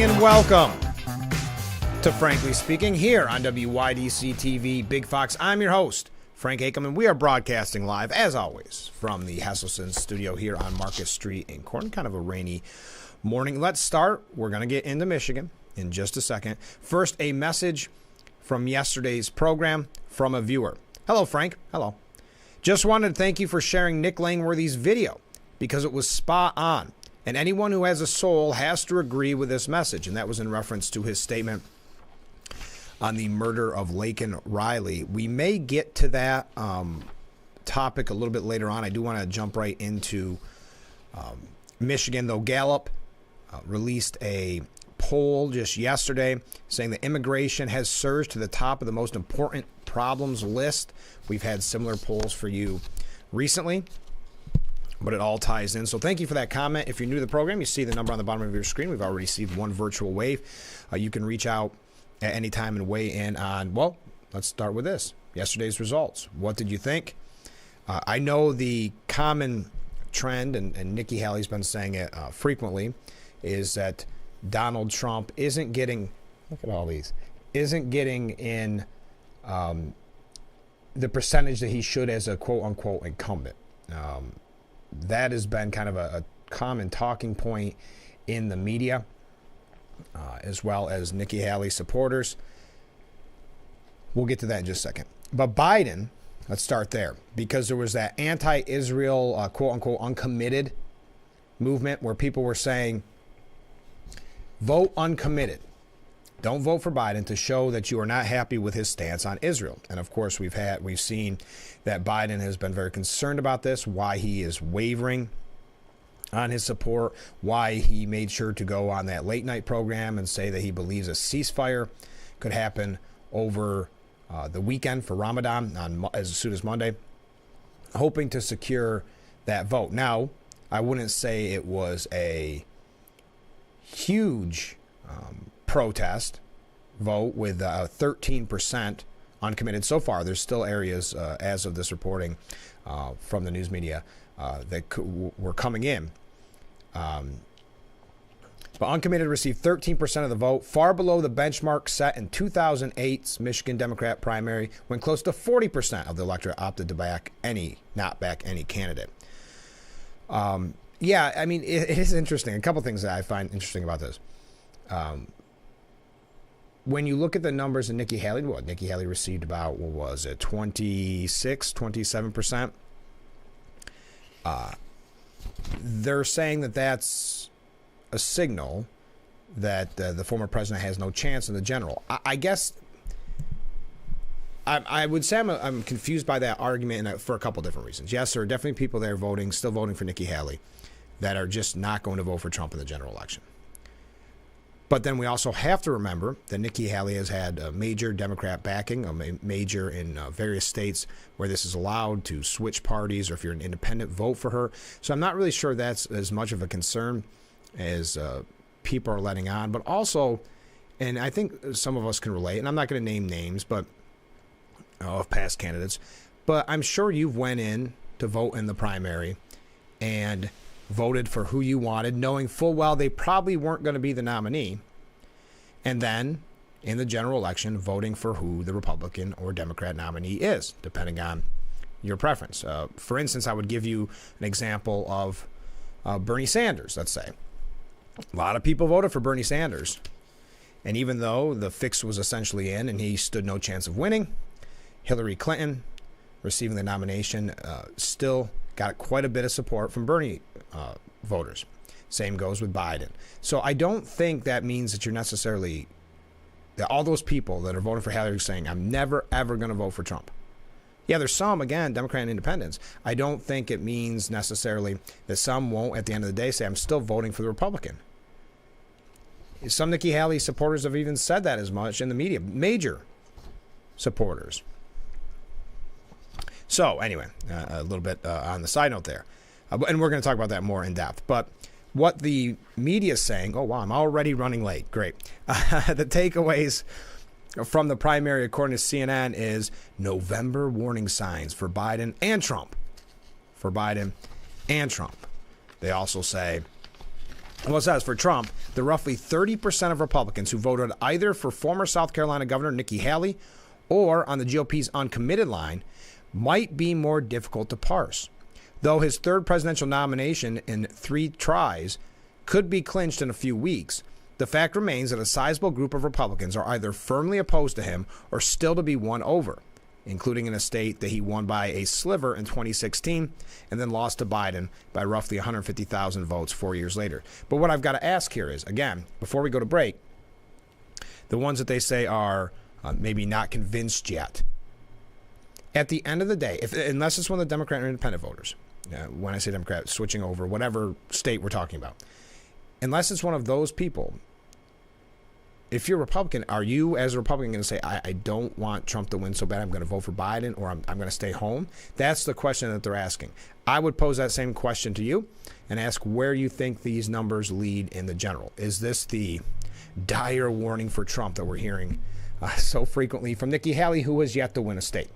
morning and welcome to Frankly Speaking here on WYDC TV Big Fox. I'm your host, Frank Acom, and we are broadcasting live, as always, from the Hesselson studio here on Market Street in Corn. Kind of a rainy morning. Let's start. We're going to get into Michigan in just a second. First, a message from yesterday's program from a viewer. Hello, Frank. Hello. Just wanted to thank you for sharing Nick Langworthy's video because it was spot on. And anyone who has a soul has to agree with this message. And that was in reference to his statement on the murder of Laken Riley. We may get to that topic a little bit later on. I do want to jump right into Michigan, though. Gallup released a poll just yesterday saying that immigration has surged to the top of the most important problems list. We've had similar polls for you recently, but it all ties in. So thank you for that comment. If you're new to the program, you see the number on the bottom of your screen. We've already received one virtual wave. You can reach out at any time and weigh in on, well, let's start with this. Yesterday's results. What did you think? I know the common trend, and Nikki Haley's been saying it frequently, is that Donald Trump isn't getting, look at all these, isn't getting in the percentage that he should as a quote-unquote incumbent. That has been kind of a common talking point in the media, as well as Nikki Haley supporters. We'll get to that in just a second. But Biden, let's start there, because there was that anti-Israel, quote-unquote, uncommitted movement where people were saying, vote uncommitted. Don't vote for Biden to show that you are not happy with his stance on Israel. And of course, we've seen that Biden has been very concerned about this, why he is wavering on his support, why he made sure to go on that late night program and say that he believes a ceasefire could happen over the weekend for Ramadan as soon as Monday, hoping to secure that vote. Now, I wouldn't say it was a huge protest vote with 13% uncommitted so far. There's still areas, as of this reporting from the news media, that were coming in. But uncommitted received 13% of the vote, far below the benchmark set in 2008's Michigan Democrat primary, when close to 40% of the electorate opted to not back any candidate. Yeah, I mean, it is interesting. A couple things that I find interesting about this. When you look at the numbers of Nikki Haley, Nikki Haley received about, 27%. They're saying that that's a signal that the former president has no chance in the general. I guess I would say I'm confused by that argument for a couple different reasons. Yes, there are definitely people there still voting for Nikki Haley that are just not going to vote for Trump in the general election. But then we also have to remember that Nikki Haley has had a major Democrat backing, a major in various states where this is allowed to switch parties, or if you're an independent, vote for her. So I'm not really sure that's as much of a concern as people are letting on. But also, and I think some of us can relate, and I'm not going to name names but of past candidates, but I'm sure you've went in to vote in the primary and voted for who you wanted, knowing full well they probably weren't going to be the nominee, and then in the general election voting for who the Republican or Democrat nominee is, depending on your preference. For instance, I would give you an example of Bernie Sanders, let's say. A lot of people voted for Bernie Sanders, and even though the fix was essentially in and he stood no chance of winning, Hillary Clinton, receiving the nomination, still got quite a bit of support from Bernie voters. Same goes with Biden. So I don't think that means that you're necessarily, that all those people that are voting for Hillary saying, I'm never, ever going to vote for Trump. Yeah, there's some, again, Democrat and independents. I don't think it means necessarily that some won't, at the end of the day, say, I'm still voting for the Republican. Some Nikki Haley supporters have even said that as much in the media. Major supporters. So anyway, a little bit on the side note there. And we're going to talk about that more in depth. But what the media is saying, oh, wow, I'm already running late. Great. The takeaways from the primary, according to CNN, is November warning signs for Biden and Trump. For Biden and Trump. They also say Well, it says for Trump, the roughly 30% of Republicans who voted either for former South Carolina Governor Nikki Haley or on the GOP's uncommitted line might be more difficult to parse. Though his third presidential nomination in 3 tries could be clinched in a few weeks, the fact remains that a sizable group of Republicans are either firmly opposed to him or still to be won over, including in a state that he won by a sliver in 2016 and then lost to Biden by roughly 150,000 votes 4 years later. But what I've got to ask here is, again, before we go to break, the ones that they say are maybe not convinced yet. At the end of the day, unless it's one of the Democrat or independent voters, when I say Democrat, switching over, whatever state we're talking about, unless it's one of those people, if you're a Republican, are you as a Republican going to say, I don't want Trump to win so bad, I'm going to vote for Biden, or I'm going to stay home? That's the question that they're asking. I would pose that same question to you and ask where you think these numbers lead in the general. Is this the dire warning for Trump that we're hearing so frequently from Nikki Haley, who has yet to win a state?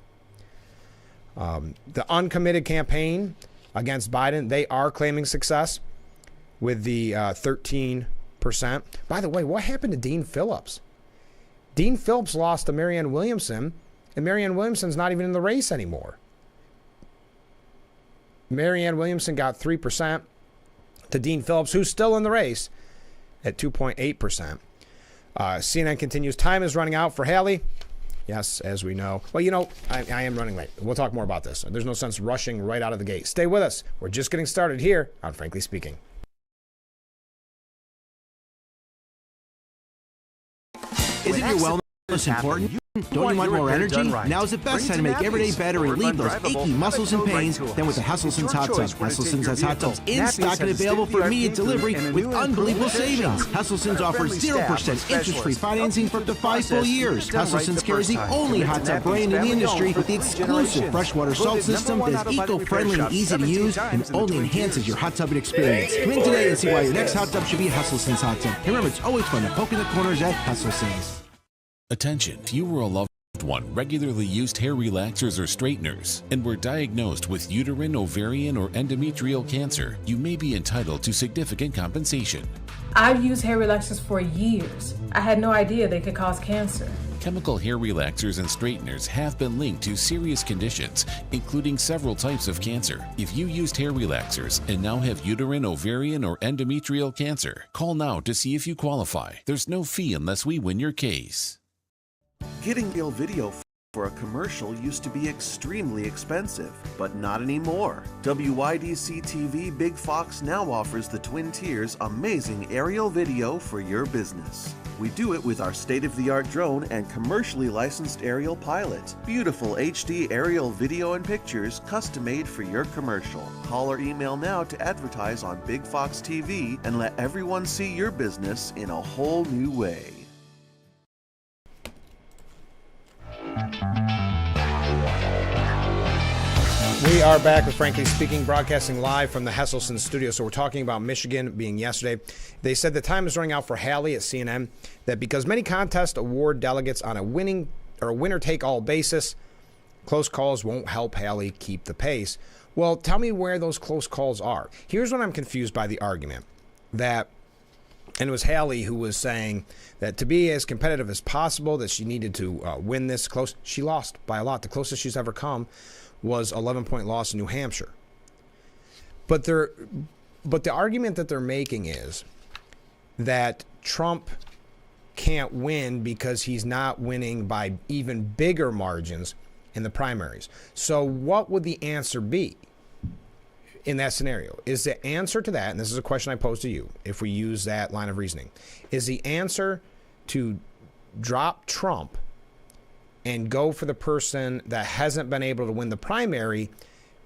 The uncommitted campaign against Biden, they are claiming success with the 13%. By the way, what happened to Dean Phillips? Dean Phillips lost to Marianne Williamson, and Marianne Williamson's not even in the race anymore. Marianne Williamson got 3% to Dean Phillips, who's still in the race at 2.8%. CNN continues, time is running out for Haley. Yes, as we know. Well, I am running late. We'll talk more about this. There's no sense rushing right out of the gate. Stay with us. We're just getting started here on Frankly Speaking. Isn't your wellness important? Don't you want more energy? Right. Now's the best time to make everyday better and relieve those achy muscles and pains than with the Hesselson's Hot Tub. Hesselson's has hot tubs in stock and available for immediate delivery with unbelievable savings. Hesselson's offers 0% interest-free financing for up to 5 full years. Hesselson's carries the only hot tub brand in the industry with the exclusive freshwater salt system that is eco-friendly and easy to use and only enhances your hot tubbing experience. Come in today and see why your next hot tub should be a Hesselson's hot tub. And remember, it's always fun to poke in the corners at Hesselson's. Attention, if you or a loved one regularly used hair relaxers or straighteners and were diagnosed with uterine, ovarian, or endometrial cancer, you may be entitled to significant compensation. I've used hair relaxers for years. I had no idea they could cause cancer. Chemical hair relaxers and straighteners have been linked to serious conditions, including several types of cancer. If you used hair relaxers and now have uterine, ovarian, or endometrial cancer, call now to see if you qualify. There's no fee unless we win your case. Getting real video for a commercial used to be extremely expensive, but not anymore. WYDC TV Big Fox now offers the Twin Tiers amazing aerial video for your business. We do it with our state-of-the-art drone and commercially licensed aerial pilot. Beautiful HD aerial video and pictures custom-made for your commercial. Call or email now to advertise on Big Fox TV and let everyone see your business in a whole new way. We are back with Frankly Speaking, broadcasting live from the Hesselson studio. So we're talking about Michigan being yesterday. They said the time is running out for Haley at CNN, that because many contests award delegates on a winner-take-all basis, close calls won't help Haley keep the pace. Well, tell me where those close calls are. Here's what I'm confused by the argument that, and it was Haley who was saying that to be as competitive as possible, that she needed to win this close. She lost by a lot. The closest she's ever come was 11-point loss in New Hampshire. But the argument that they're making is that Trump can't win because he's not winning by even bigger margins in the primaries. So what would the answer be in that scenario? Is the answer to that, and this is a question I pose to you, if we use that line of reasoning, is the answer to drop Trump and go for the person that hasn't been able to win the primary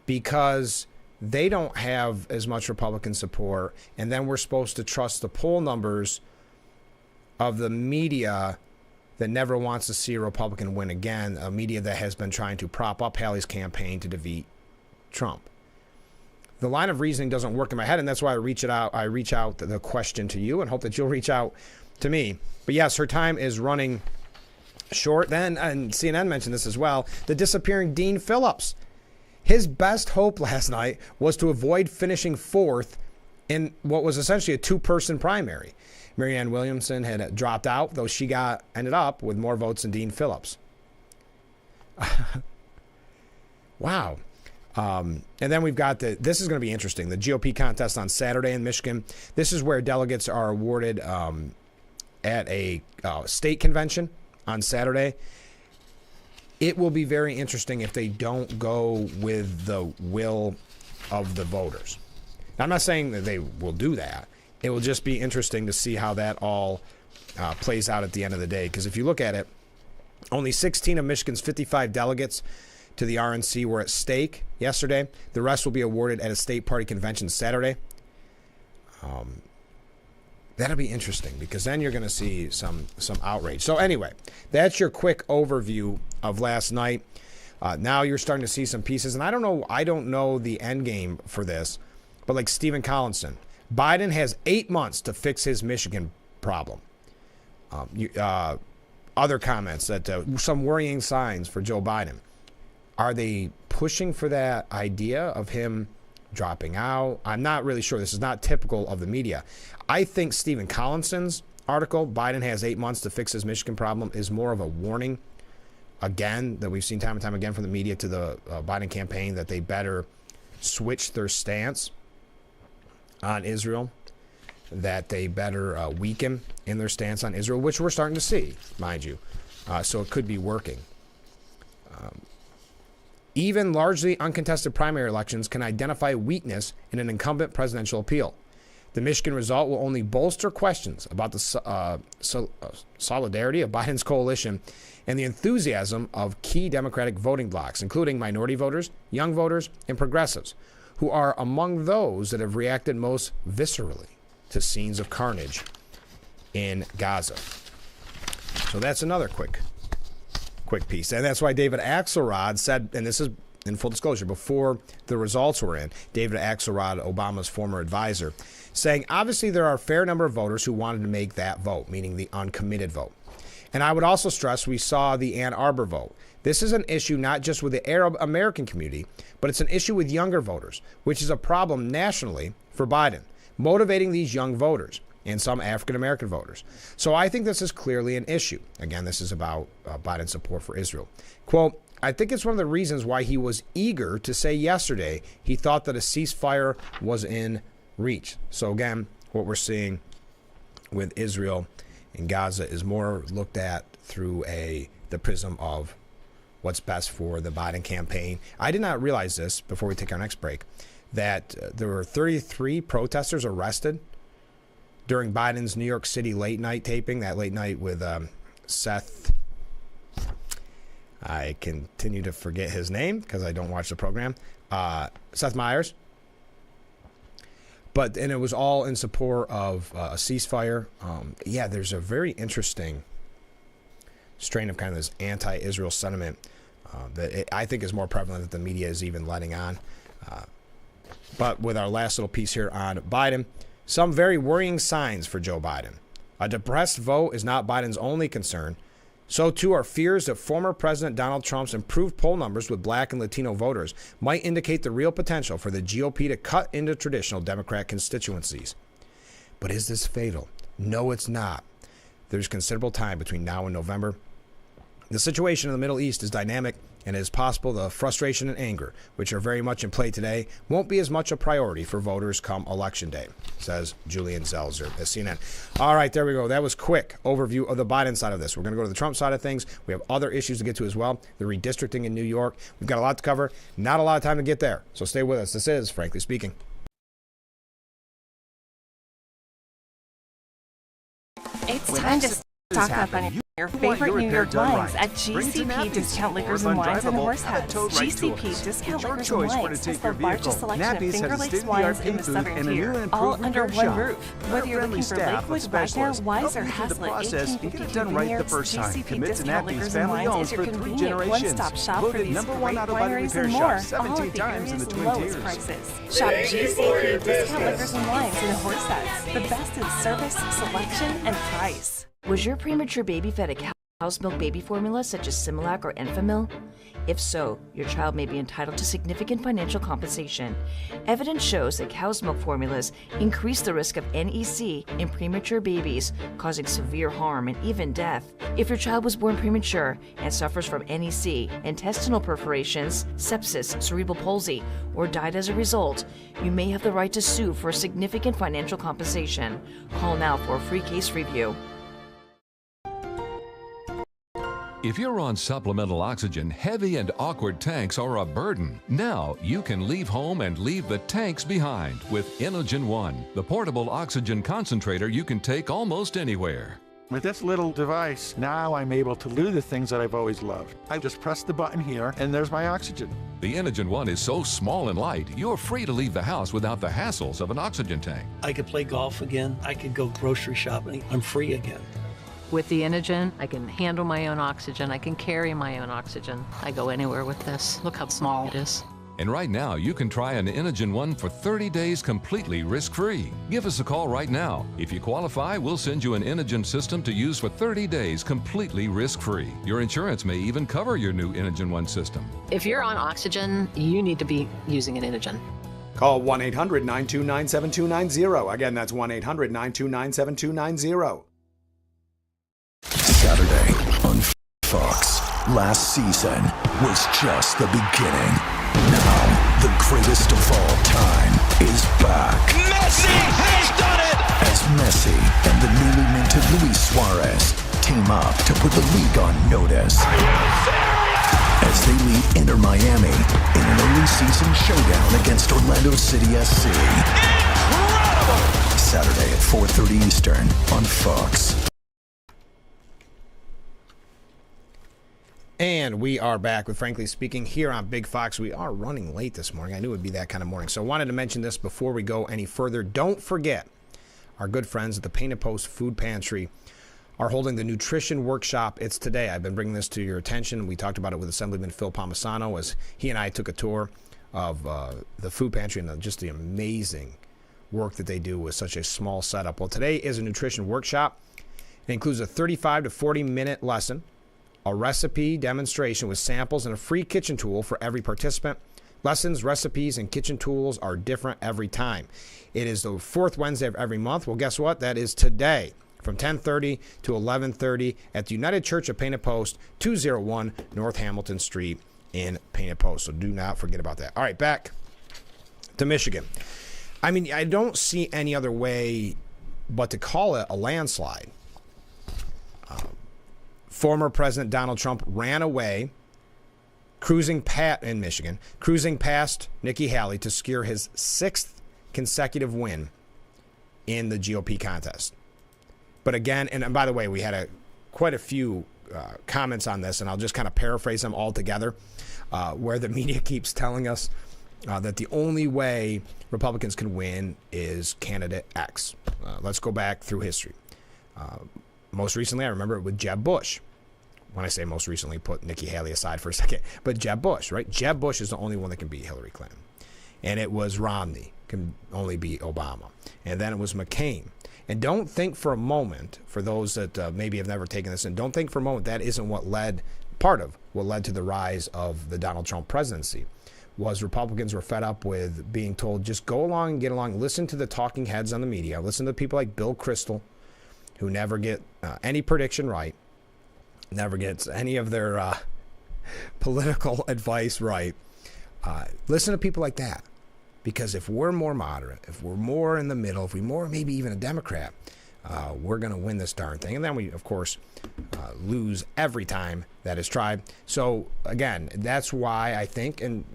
because they don't have as much Republican support, and then we're supposed to trust the poll numbers of the media that never wants to see a Republican win again, a media that has been trying to prop up Haley's campaign to defeat Trump? The line of reasoning doesn't work in my head, and that's why I reach out the question to you and hope that you'll reach out to me. But yes, her time is running short. Then, and CNN mentioned this as well, the disappearing Dean Phillips. His best hope last night was to avoid finishing fourth in what was essentially a two-person primary. Marianne Williamson had dropped out, though she ended up with more votes than Dean Phillips. Wow. And then we've got this is going to be interesting, the GOP contest on Saturday in Michigan. This is where delegates are awarded at a state convention on Saturday. It will be very interesting if they don't go with the will of the voters. Now, I'm not saying that they will do that. It will just be interesting to see how that all plays out at the end of the day. Because if you look at it, only 16 of Michigan's 55 delegates to the RNC were at stake yesterday. The rest will be awarded at a state party convention Saturday. That'll be interesting because then you're going to see some outrage. So anyway, that's your quick overview of last night. Now you're starting to see some pieces, and I don't know the end game for this, but like Stephen Collinson, Biden has 8 months to fix his Michigan problem. Other comments that some worrying signs for Joe Biden. Are they pushing for that idea of him dropping out? I'm not really sure. This is not typical of the media. I think Stephen Collinson's article, Biden has 8 months to fix his Michigan problem, is more of a warning, again, that we've seen time and time again from the media to the Biden campaign, that they better switch their stance on Israel, that they better weaken in their stance on Israel, which we're starting to see, mind you. So it could be working. Even largely uncontested primary elections can identify weakness in an incumbent presidential appeal. The Michigan result will only bolster questions about the solidarity of Biden's coalition and the enthusiasm of key Democratic voting blocs, including minority voters, young voters, and progressives, who are among those that have reacted most viscerally to scenes of carnage in Gaza. So that's another quick piece. And that's why David Axelrod said, and this is in full disclosure, before the results were in, David Axelrod, Obama's former advisor, saying, obviously there are a fair number of voters who wanted to make that vote, meaning the uncommitted vote. And I would also stress we saw the Ann Arbor vote. This is an issue not just with the Arab American community, but it's an issue with younger voters, which is a problem nationally for Biden, motivating these young voters and some African American voters. So I think this is clearly an issue. Again, this is about Biden's support for Israel. Quote, I think it's one of the reasons why he was eager to say yesterday he thought that a ceasefire was in reach. So again, what we're seeing with Israel and Gaza is more looked at through the prism of what's best for the Biden campaign. I did not realize this before we take our next break, that there were 33 protesters arrested during Biden's New York City late night taping, that late night with Seth. I continue to forget his name because I don't watch the program. Seth Meyers. And it was all in support of a ceasefire. There's a very interesting strain of kind of this anti-Israel sentiment that I think is more prevalent that the media is even letting on. But with our last little piece here on Biden, some very worrying signs for Joe Biden. A depressed vote is not Biden's only concern. So too are fears that former President Donald Trump's improved poll numbers with black and Latino voters might indicate the real potential for the GOP to cut into traditional Democrat constituencies. But is this fatal? No, it's not. There's considerable time between now and November. The situation in the Middle East is dynamic, and it is possible the frustration and anger, which are very much in play today, won't be as much a priority for voters come Election Day, says Julian Zelzer at CNN. All right, there we go. That was quick overview of the Biden side of this. We're going to go to the Trump side of things. We have other issues to get to as well. The redistricting in New York. We've got a lot to cover. Not a lot of time to get there. So stay with us. This is Frankly Speaking. It's time to stock up on your favorite New York wines at GCP Discount Liquors and Wines and Horseheads. GCP Discount Liquors and Wines has the largest selection of Finger Lakes wines in the Southern Tier, all under one roof. Whether you're looking for Lakewood, Wagner, Wise, or Haslett 1852 vineyards, GCP Discount Liquors and Wines is your convenient one-stop shop for these great wineries and more, all at the area's lowest prices. Shop GCP Discount Liquors and Wines in Horseheads, the best in service, selection, and price. Was your premature baby fed a cow? cow's milk baby formulas such as Similac or Enfamil? If so, your child may be entitled to significant financial compensation. Evidence shows that cow's milk formulas increase the risk of NEC in premature babies, causing severe harm and even death. If your child was born premature and suffers from NEC, intestinal perforations, sepsis, cerebral palsy, or died as a result, you may have the right to sue for significant financial compensation. Call now for a free case review. If you're on supplemental oxygen, heavy and awkward tanks are a burden. Now you can leave home and leave the tanks behind with Inogen One, the portable oxygen concentrator you can take almost anywhere. With this little device, now I'm able to do the things that I've always loved. I just press the button here, and there's my oxygen. The Inogen One is so small and light, you're free to leave the house without the hassles of an oxygen tank. I could play golf again. I could go grocery shopping. I'm free again. With the Inogen, I can handle my own oxygen. I can carry my own oxygen. I go anywhere with this. Look how small it is. And right now, you can try an Inogen One for 30 days completely risk-free. Give us a call right now. If you qualify, we'll send you an Inogen system to use for 30 days completely risk-free. Your insurance may even cover your new Inogen One system. If you're on oxygen, you need to be using an Inogen. Call 1-800-929-7290. Again, that's 1-800-929-7290. Saturday on Fox. Last season was just the beginning. Now, the greatest of all time is back. Messi has done it! As Messi and the newly minted Luis Suarez team up to put the league on notice. Are you serious? As they lead Inter Miami in an early season showdown against Orlando City SC. Incredible! Saturday at 4:30 Eastern on Fox. And we are back with Frankly Speaking here on Big Fox. We are running late this morning. I knew it would be that kind of morning. So I wanted to mention this before we go any further. Don't forget, our good friends at the Painted Post Food Pantry are holding the nutrition workshop. It's today. I've been bringing this to your attention. We talked about it with Assemblyman Phil Palmisano as he and I took a tour of the food pantry and just the amazing work that they do with such a small setup. Well, today is a nutrition workshop. It includes a 35 to 40-minute lesson, a recipe demonstration with samples, and a free kitchen tool for every participant. Lessons, recipes, and kitchen tools are different every time. It is the fourth Wednesday of every month. Well, guess what? That is today from 10:30 to 11:30 at the United Church of Painted Post, 201 North Hamilton Street in Painted Post. So do not forget about that. All right, back to Michigan. I mean, I don't see any other way but to call it a landslide. Former President Donald Trump ran away, cruising past Nikki Haley to secure his sixth consecutive win in the GOP contest. But again, and by the way, we had quite a few comments on this, and I'll just kind of paraphrase them all together, where the media keeps telling us that the only way Republicans can win is candidate X. Let's go back through history. Most recently, I remember it with Jeb Bush. When I say most recently, put Nikki Haley aside for a second. But Jeb Bush, right? Jeb Bush is the only one that can beat Hillary Clinton. And it was Romney, can only beat Obama. And then it was McCain. And don't think for a moment, for those that maybe have never taken this in, don't think for a moment that isn't part of what led to the rise of the Donald Trump presidency. Was Republicans were fed up with being told, just go along and get along. Listen to the talking heads on the media. Listen to people like Bill Kristol, who never get any prediction right, never gets any of their political advice right. Listen to people like that, because if we're more moderate, if we're more in the middle, if we're more maybe even a Democrat, we're going to win this darn thing. And then we, of course, lose every time that is tried. So, again, that's why I think, and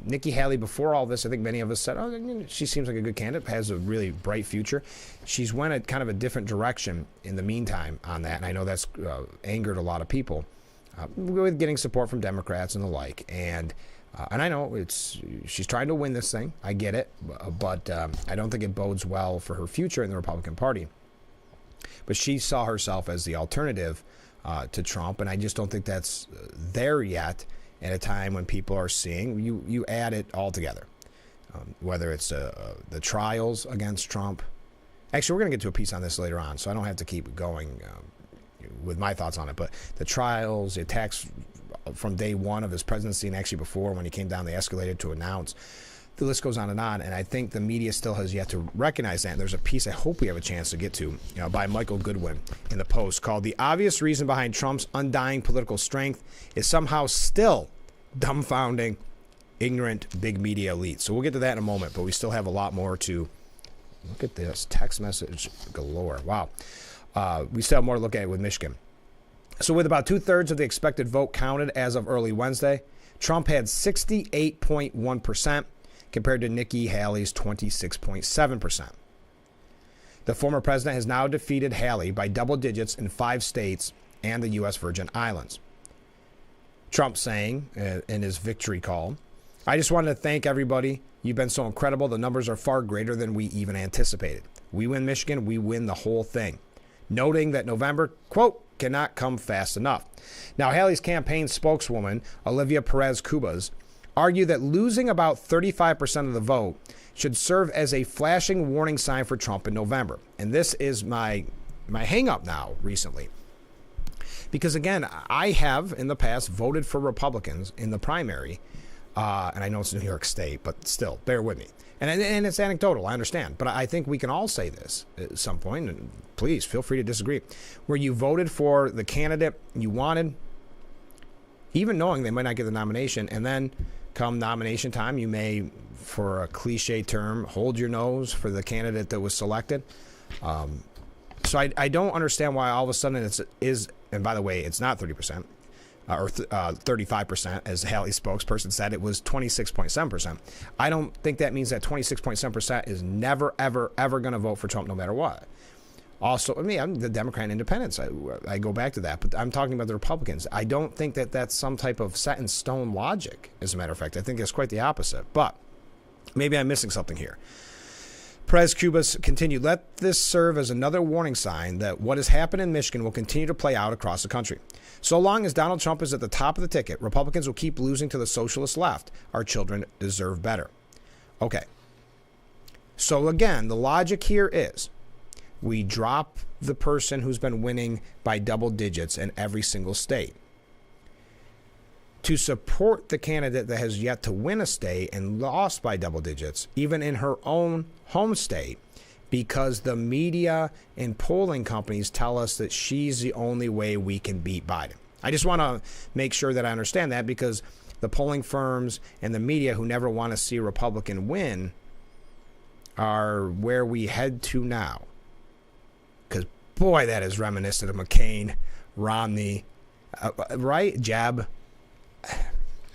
Nikki Haley, before all this, I think many of us said, oh, she seems like a good candidate, has a really bright future. She's went a kind of a different direction in the meantime on that, and I know that's angered a lot of people with getting support from Democrats and the like. And I know she's trying to win this thing. I get it, but I don't think it bodes well for her future in the Republican Party. But she saw herself as the alternative to Trump, and I just don't think that's there yet at a time when people are seeing, you add it all together, whether it's the trials against Trump. Actually, we're going to get to a piece on this later on, so I don't have to keep going with my thoughts on it. But the trials, the attacks from day one of his presidency, and actually before when he came down, they escalated to announce. The list goes on, and I think the media still has yet to recognize that. And there's a piece I hope we have a chance to get to, by Michael Goodwin in the Post called "The Obvious Reason Behind Trump's Undying Political Strength is Somehow Still Dumbfounding Ignorant Big Media Elite." So we'll get to that in a moment, but we still have a lot more to look at. This text message galore. Wow. We still have more to look at with Michigan. So with about 2/3 of the expected vote counted as of early Wednesday, Trump had 68.1%. compared to Nikki Haley's 26.7%. The former president has now defeated Haley by double digits in 5 states and the U.S. Virgin Islands. Trump saying in his victory call, "I just wanted to thank everybody. You've been so incredible. The numbers are far greater than we even anticipated. We win Michigan, we win the whole thing." Noting that November, quote, "cannot come fast enough." Now, Haley's campaign spokeswoman, Olivia Perez Cubas, argued that losing about 35% of the vote should serve as a flashing warning sign for Trump in November. And this is my hang-up now recently. Because, again, I have in the past voted for Republicans in the primary, and I know it's New York State, but still, bear with me. And it's anecdotal, I understand. But I think we can all say this at some point, and please feel free to disagree, where you voted for the candidate you wanted, even knowing they might not get the nomination, and then come nomination time, you may, for a cliche term, hold your nose for the candidate that was selected. So I don't understand why all of a sudden it is, and by the way, it's not 30%, or 35%, as Haley's spokesperson said. It was 26.7%. I don't think that means that 26.7% is never, ever, ever going to vote for Trump no matter what. Also, I'm the Democrat and independents. I go back to that, but I'm talking about the Republicans. I don't think that that's some type of set in stone logic, as a matter of fact. I think it's quite the opposite, but maybe I'm missing something here. Perez Cubas continued, "Let this serve as another warning sign that what has happened in Michigan will continue to play out across the country. So long as Donald Trump is at the top of the ticket, Republicans will keep losing to the socialist left. Our children deserve better." Okay. So again, the logic here is, we drop the person who's been winning by double digits in every single state to support the candidate that has yet to win a state and lost by double digits, even in her own home state, because the media and polling companies tell us that she's the only way we can beat Biden. I just want to make sure that I understand that, because the polling firms and the media who never want to see a Republican win are where we head to now. Because, boy, that is reminiscent of McCain, Romney, right? Jeb.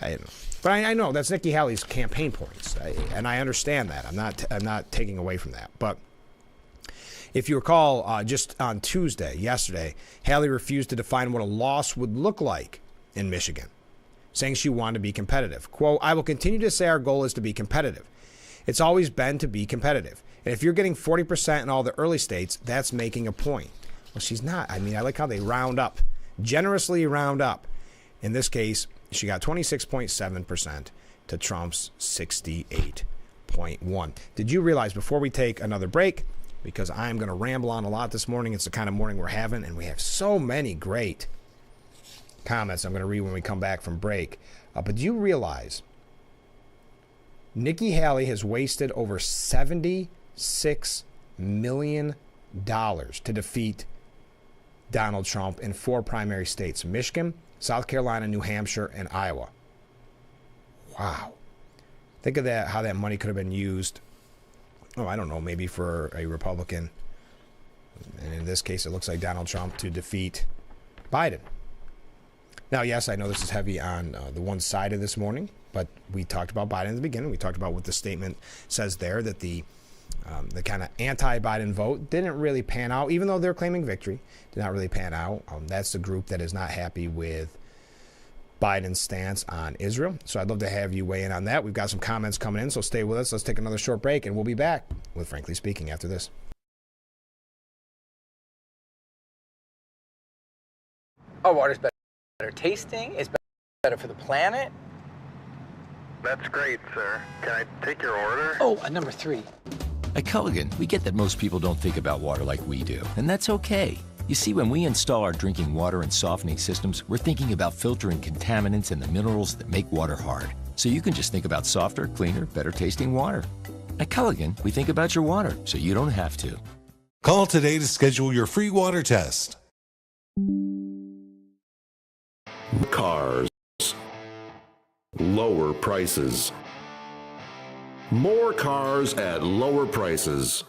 I don't know. But I know that's Nikki Haley's campaign points, and I understand that. I'm not taking away from that. But if you recall, just on Tuesday, yesterday, Haley refused to define what a loss would look like in Michigan, saying she wanted to be competitive. Quote, "I will continue to say our goal is to be competitive. It's always been to be competitive. And if you're getting 40% in all the early states, that's making a point." Well, she's not. I mean, I like how they round up, generously round up. In this case, she got 26.7% to Trump's 68.1. Did you realize, before we take another break, because I'm going to ramble on a lot this morning, it's the kind of morning we're having, and we have so many great comments I'm going to read when we come back from break. But do you realize Nikki Haley has wasted over $76 million to defeat Donald Trump in 4 primary states: Michigan, South Carolina, New Hampshire, and Iowa. Wow. Think of that, how that money could have been used. Oh, I don't know, maybe for a Republican. And in this case, it looks like Donald Trump to defeat Biden. Now, yes, I know this is heavy on the one side of this morning, but we talked about Biden in the beginning. We talked about what the statement says there, that the kind of anti-Biden vote didn't really pan out, even though they're claiming victory, did not really pan out. That's the group that is not happy with Biden's stance on Israel. So I'd love to have you weigh in on that. We've got some comments coming in, so stay with us. Let's take another short break, and we'll be back with Frankly Speaking after this. Our water's better tasting. It's better for the planet. That's great, sir. Can I take your order? Oh, number 3. At Culligan, we get that most people don't think about water like we do, and that's okay. You see, when we install our drinking water and softening systems, we're thinking about filtering contaminants and the minerals that make water hard. So you can just think about softer, cleaner, better tasting water. At Culligan, we think about your water, so you don't have to. Call today to schedule your free water test. Cars. Lower prices. More cars at lower prices.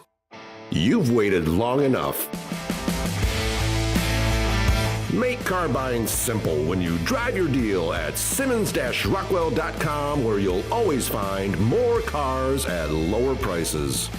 You've waited long enough. Make car buying simple when you drive your deal at Simmons-Rockwell.com, where you'll always find more cars at lower prices.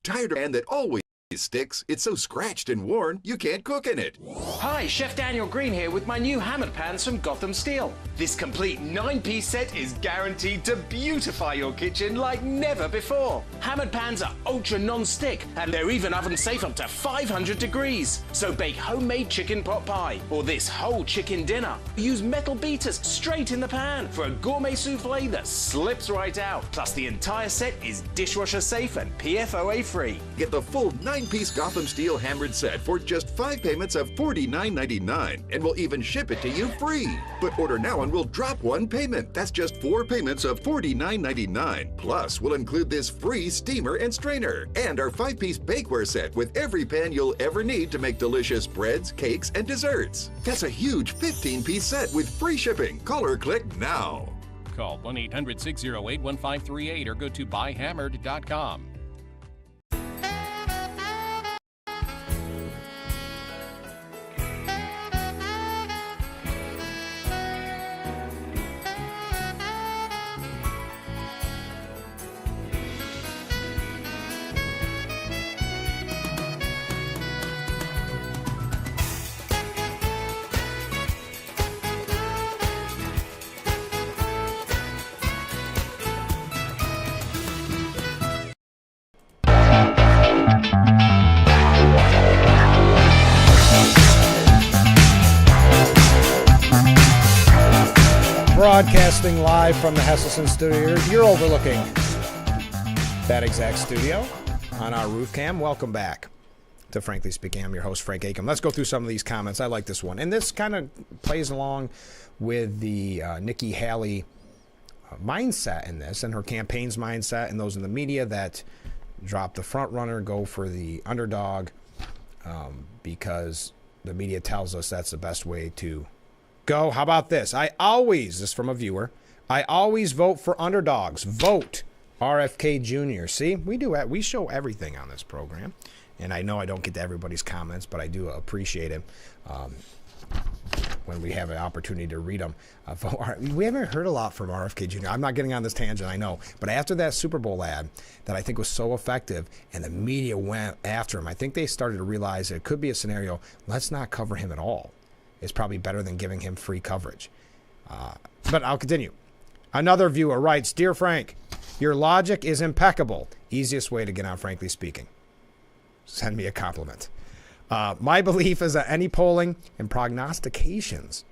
Tired of and that always sticks. It's so scratched and worn, you can't cook in it. Hi, Chef Daniel Green here with my new hammered pans from Gotham Steel. This complete 9-piece set is guaranteed to beautify your kitchen like never before. Hammered pans are ultra non-stick and they're even oven safe up to 500 degrees. So bake homemade chicken pot pie or this whole chicken dinner. Use metal beaters straight in the pan for a gourmet souffle that slips right out. Plus the entire set is dishwasher safe and PFOA free. Get the full 9-piece Gotham Steel hammered set for just 5 payments of $49.99, and we'll even ship it to you free. But order now and we'll drop 1 payment. That's just 4 payments of $49.99. Plus, we'll include this free steamer and strainer and our 5-piece bakeware set with every pan you'll ever need to make delicious breads, cakes, and desserts. That's a huge 15-piece set with free shipping. Call or click now. Call 1-800-608-1538 or go to buyhammered.com. Broadcasting live from the Hesselson studio. You're overlooking that exact studio on our roof cam. Welcome back to Frankly Speaking. I'm your host, Frank Acom. Let's go through some of these comments. I like this one. And this kind of plays along with the Nikki Haley mindset in this and her campaign's mindset and those in the media that drop the front runner, go for the underdog because the media tells us that's the best way to go. How about this? This is from a viewer, I always vote for underdogs. Vote RFK Jr. See, we show everything on this program. And I know I don't get to everybody's comments, but I do appreciate it when we have an opportunity to read them. We haven't heard a lot from RFK Jr. I'm not getting on this tangent, I know. But after that Super Bowl ad that I think was so effective and the media went after him, I think they started to realize it could be a scenario, let's not cover him at all. It's probably better than giving him free coverage. But I'll continue. Another viewer writes, Dear Frank, your logic is impeccable. Easiest way to get on Frankly Speaking. Send me a compliment. My belief is that any polling and prognostications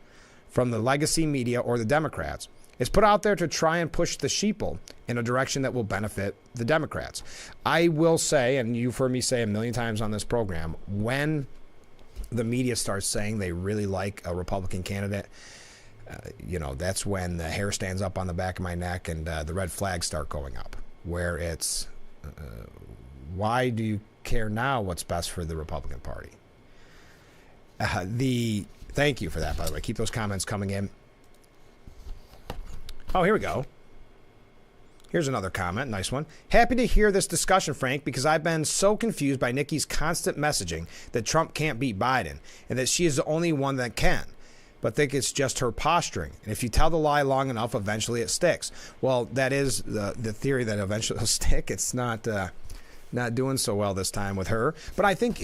from the legacy media or the Democrats is put out there to try and push the sheeple in a direction that will benefit the Democrats. I will say, and you've heard me say a million times on this program, when the media starts saying they really like a Republican candidate, that's when the hair stands up on the back of my neck and the red flags start going up, where it's, why do you care now what's best for the Republican Party? Thank you for that, by the way. Keep those comments coming in. Oh, here we go. Here's another comment, nice one. Happy to hear this discussion, Frank, because I've been so confused by Nikki's constant messaging that Trump can't beat Biden and that she is the only one that can, but think it's just her posturing. And if you tell the lie long enough, eventually it sticks. Well, that is the theory that eventually it'll stick. It's not doing so well this time with her. But I think,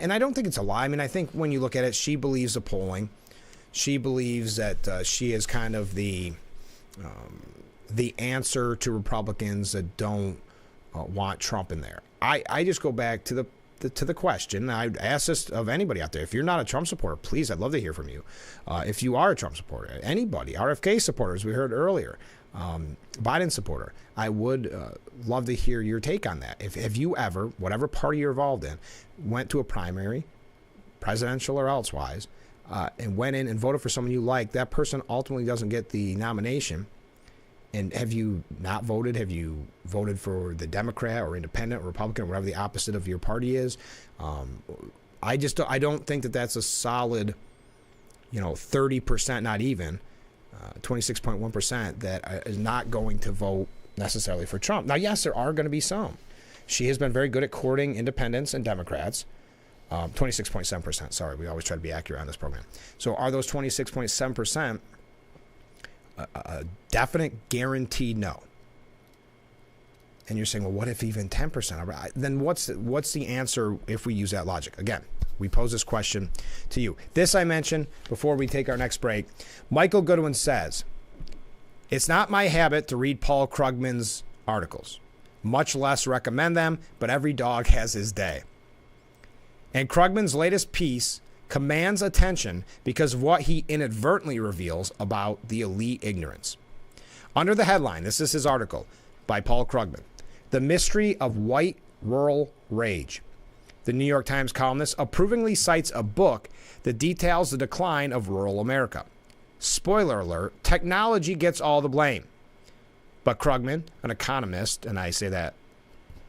and I don't think it's a lie. I mean, I think when you look at it, she believes the polling. She believes that she is kind of the answer to Republicans that don't want Trump in there. I just go back to to the question. I'd ask this of anybody out there. If you're not a Trump supporter, please, I'd love to hear from you. If you are a Trump supporter, anybody, RFK supporters, we heard earlier, Biden supporter, I would love to hear your take on that. If you ever, whatever party you're involved in, went to a primary, presidential or elsewise, and went in and voted for someone you like, that person ultimately doesn't get the nomination. And have you not voted? Have you voted for the Democrat or Independent or Republican, or whatever the opposite of your party is? I don't think that that's a solid, 30%, not even 26.1% that is not going to vote necessarily for Trump. Now, yes, there are going to be some. She has been very good at courting independents and Democrats. 26.7%. Sorry, we always try to be accurate on this program. So are those 26.7%? A definite guaranteed no. And you're saying, well, what if even 10%? Then what's the answer if we use that logic? Again, we pose this question to you. This I mentioned before we take our next break. Michael Goodwin says, it's not my habit to read Paul Krugman's articles, much less recommend them, but every dog has his day. And Krugman's latest piece commands attention because of what he inadvertently reveals about the elite ignorance. Under the headline, this is his article by Paul Krugman, The Mystery of White Rural Rage. The New York Times columnist approvingly cites a book that details the decline of rural America. Spoiler alert, technology gets all the blame. But Krugman, an economist, and I say that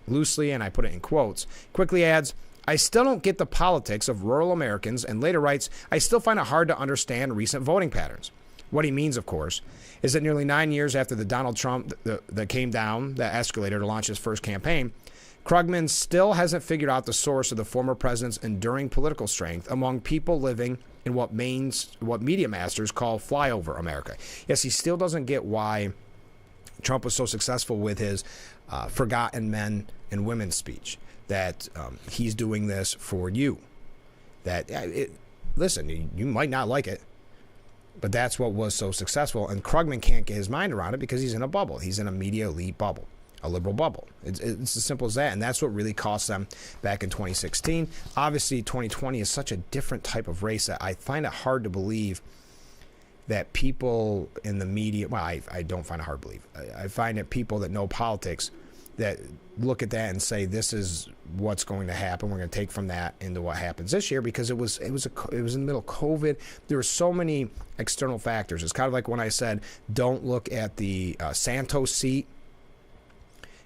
loosely and I put it in quotes, quickly adds, I still don't get the politics of rural Americans, and later writes, I still find it hard to understand recent voting patterns. What he means, of course, is that nearly 9 years after the Donald Trump that came down the escalator to launch his first campaign, Krugman still hasn't figured out the source of the former president's enduring political strength among people living in what media masters call flyover America. Yes, he still doesn't get why Trump was so successful with his forgotten men and women speech. That he's doing this for you. Listen, you might not like it, but that's what was so successful. And Krugman can't get his mind around it because he's in a bubble. He's in a media elite bubble, a liberal bubble. It's as simple as that. And that's what really cost them back in 2016. Obviously, 2020 is such a different type of race that I find it hard to believe that people in the media, well, I don't find it hard to believe. I find that people that know politics that look at that and say this is what's going to happen. We're going to take from that into what happens this year because it was in the middle of COVID. There were so many external factors. It's kind of like when I said don't look at the Santos seat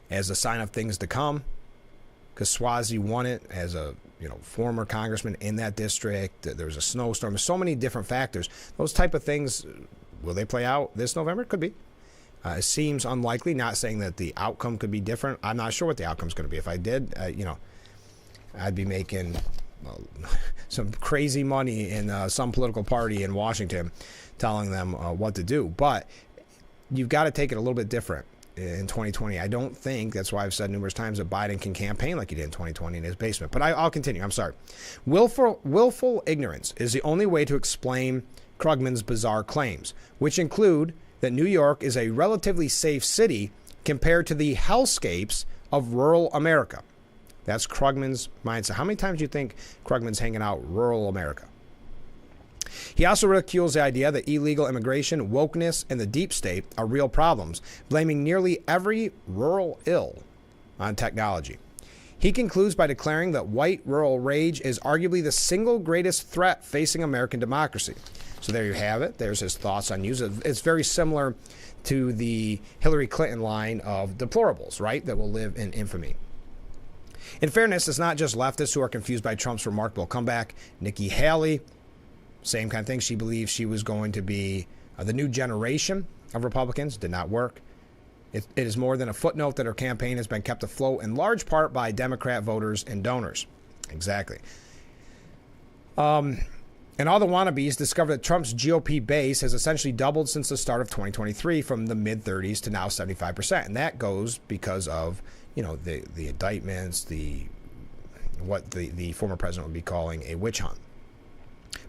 as a sign of things to come, because Swazi won it as a former congressman in that district. There was a snowstorm. There's so many different factors. Those type of things, will they play out this November? Could be. It seems unlikely, not saying that the outcome could be different. I'm not sure what the outcome's going to be. If I did, I'd be making some crazy money in some political party in Washington telling them what to do. But you've got to take it a little bit different in 2020. I don't think, that's why I've said numerous times, that Biden can campaign like he did in 2020 in his basement. But I'll continue. I'm sorry. Willful ignorance is the only way to explain Krugman's bizarre claims, which include that New York is a relatively safe city compared to the hellscapes of rural America. That's Krugman's mindset. How many times do you think Krugman's hanging out rural America? He also ridicules the idea that illegal immigration, wokeness, and the deep state are real problems, blaming nearly every rural ill on technology. He concludes by declaring that white rural rage is arguably the single greatest threat facing American democracy. So there you have it. There's his thoughts on news. It's very similar to the Hillary Clinton line of deplorables, right, that will live in infamy. In fairness, it's not just leftists who are confused by Trump's remarkable comeback. Nikki Haley, same kind of thing. She believed she was going to be the new generation of Republicans. Did not work. It is more than a footnote that her campaign has been kept afloat in large part by Democrat voters and donors. Exactly. And all the wannabes discovered that Trump's GOP base has essentially doubled since the start of 2023 from the mid-30s to now 75%. And that goes because of, the indictments, what the former president would be calling a witch hunt.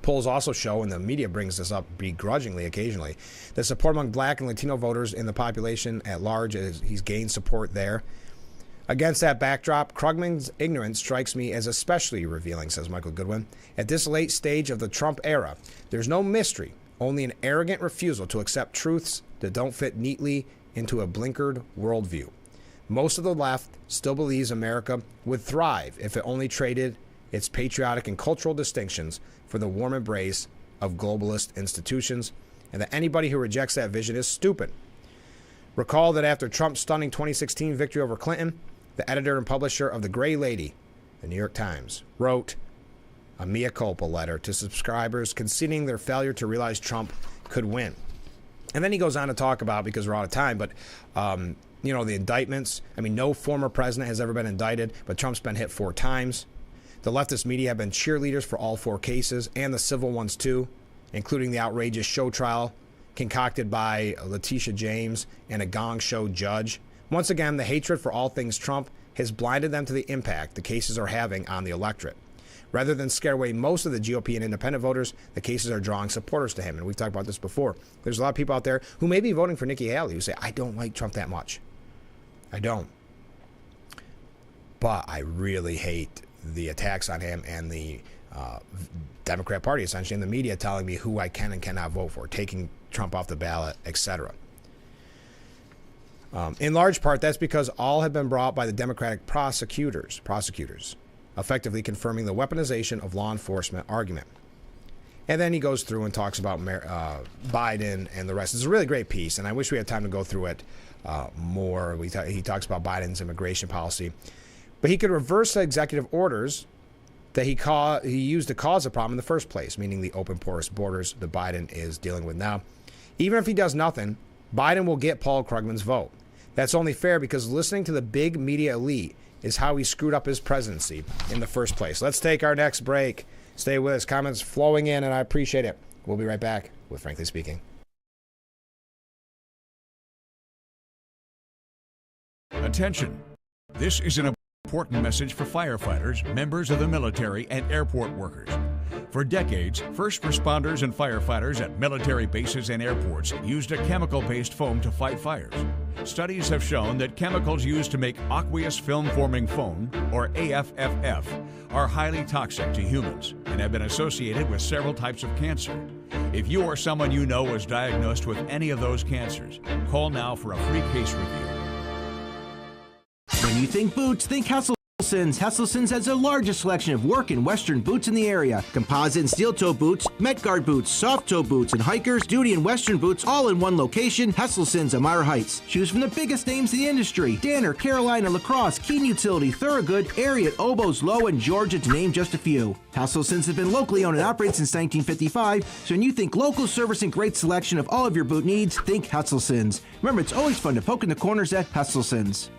Polls also show, and the media brings this up begrudgingly occasionally, that support among black and Latino voters in the population at large, he's gained support there. Against that backdrop, Krugman's ignorance strikes me as especially revealing, says Michael Goodwin. At this late stage of the Trump era, there's no mystery, only an arrogant refusal to accept truths that don't fit neatly into a blinkered worldview. Most of the left still believes America would thrive if it only traded its patriotic and cultural distinctions for the warm embrace of globalist institutions, and that anybody who rejects that vision is stupid. Recall that after Trump's stunning 2016 victory over Clinton, the editor and publisher of The Gray Lady, the New York Times, wrote a mea culpa letter to subscribers conceding their failure to realize Trump could win. And then he goes on to talk about, because we're out of time, but the indictments. I mean, no former president has ever been indicted, but Trump's been hit 4 times. The leftist media have been cheerleaders for all 4 cases, and the civil ones too, including the outrageous show trial concocted by Letitia James and a Gong Show judge. Once again, the hatred for all things Trump has blinded them to the impact the cases are having on the electorate. Rather than scare away most of the GOP and independent voters, the cases are drawing supporters to him. And we've talked about this before. There's a lot of people out there who may be voting for Nikki Haley who say, I don't like Trump that much. I don't. But I really hate the attacks on him and the Democrat Party, essentially, and the media telling me who I can and cannot vote for, taking Trump off the ballot, etc. In large part, that's because all have been brought by the Democratic prosecutors, effectively confirming the weaponization of law enforcement argument. And then he goes through and talks about Biden and the rest. It's a really great piece, and I wish we had time to go through it more. He talks about Biden's immigration policy. But he could reverse the executive orders that he used to cause the problem in the first place, meaning the open, porous borders that Biden is dealing with now. Even if he does nothing, Biden will get Paul Krugman's vote. That's only fair because listening to the big media elite is how he screwed up his presidency in the first place. Let's take our next break. Stay with us. Comments flowing in, and I appreciate it. We'll be right back with Frankly Speaking. Attention. This is an important message for firefighters, members of the military, and airport workers. For decades, first responders and firefighters at military bases and airports used a chemical-based foam to fight fires. Studies have shown that chemicals used to make aqueous film-forming foam, or AFFF, are highly toxic to humans and have been associated with several types of cancer. If you or someone you know was diagnosed with any of those cancers, call now for a free case review. When you think boots, think Hesselsen's. Hesselsen's has the largest selection of work and Western boots in the area. Composite and steel-toe boots, Met-Guard boots, soft-toe boots, and hikers, duty and Western boots all in one location, Hesselsen's, Amara Heights. Choose from the biggest names in the industry: Danner, Carolina, Lacrosse, Keen Utility, Thorogood, Ariat, Oboz, Lowe, and Georgia, to name just a few. Hesselsen's has been locally owned and operated since 1955, so when you think local service and great selection of all of your boot needs, think Hesselsen's. Remember, it's always fun to poke in the corners at Hesselsen's.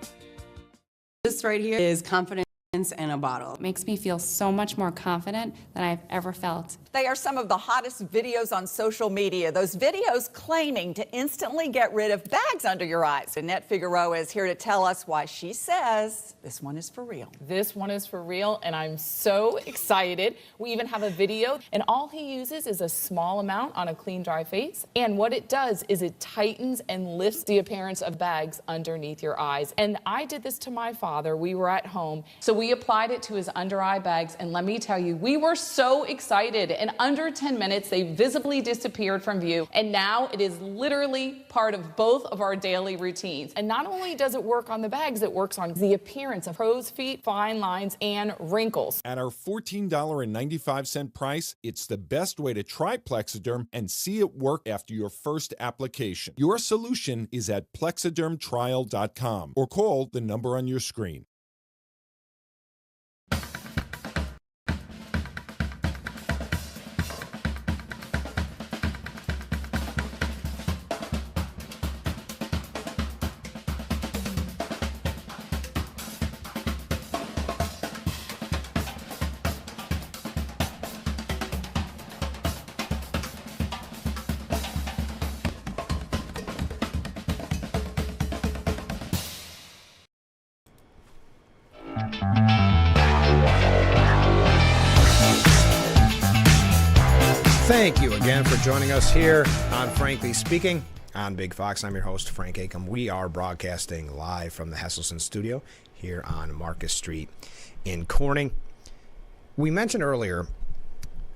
This right here is confidence in a bottle. It makes me feel so much more confident than I've ever felt. They are some of the hottest videos on social media. Those videos claiming to instantly get rid of bags under your eyes. Annette Figueroa is here to tell us why she says this one is for real. This one is for real, and I'm so excited. We even have a video, and all he uses is a small amount on a clean, dry face. And what it does is it tightens and lifts the appearance of bags underneath your eyes. And I did this to my father. We were at home, so we applied it to his under eye bags, and let me tell you, we were so excited. In under 10 minutes, they visibly disappeared from view, and now it is literally part of both of our daily routines. And not only does it work on the bags, it works on the appearance of crow's feet, fine lines, and wrinkles. At our $14.95 price, it's the best way to try Plexiderm and see it work after your first application. Your solution is at plexidermtrial.com or call the number on your screen. Thank you again for joining us here on Frankly Speaking on Big Fox. I'm your host, Frank Acom. We are broadcasting live from the Hesselson studio here on Marcus Street in Corning. We mentioned earlier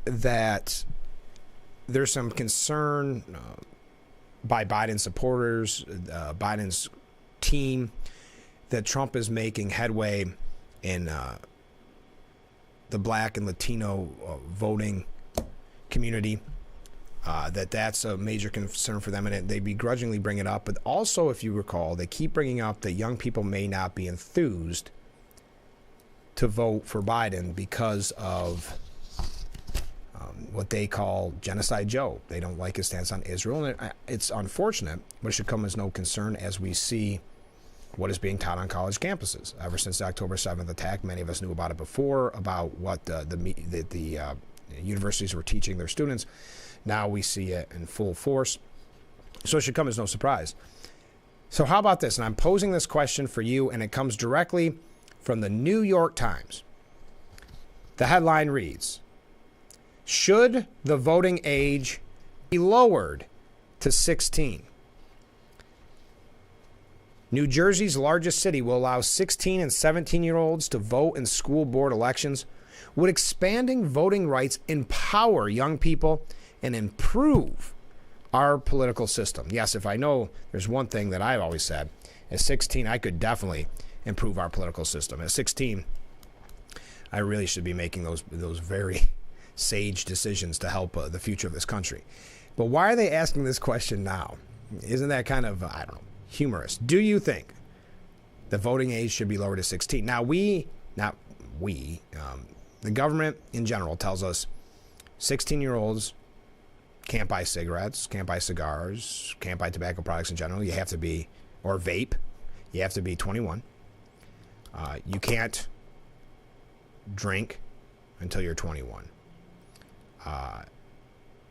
that there's some concern by Biden supporters, Biden's team, that Trump is making headway in the black and Latino voting community, that's a major concern for them, and they begrudgingly bring it up. But also, if you recall, they keep bringing up that young people may not be enthused to vote for Biden because of what they call Genocide Joe. They don't like his stance on Israel, and it's unfortunate, but it should come as no concern as we see what is being taught on college campuses. Ever since the October 7th attack, many of us knew about it before, about what the universities were teaching their students. Now we see it in full force. So it should come as no surprise. So how about this? And I'm posing this question for you, and it comes directly from the New York Times. The headline reads, "Should the voting age be lowered to 16? New Jersey's largest city will allow 16 and 17-year-olds to vote in school board elections. Would expanding voting rights empower young people and improve our political system?" Yes, if I know there's one thing that I've always said, at 16, I could definitely improve our political system. At 16, I really should be making those very sage decisions to help the future of this country. But why are they asking this question now? Isn't that kind of, I don't know, humorous? Do you think the voting age should be lowered to 16? Now, the government in general tells us 16-year-olds can't buy cigarettes, can't buy cigars, can't buy tobacco products in general. You have to be, or vape, you have to be 21. You can't drink until you're 21.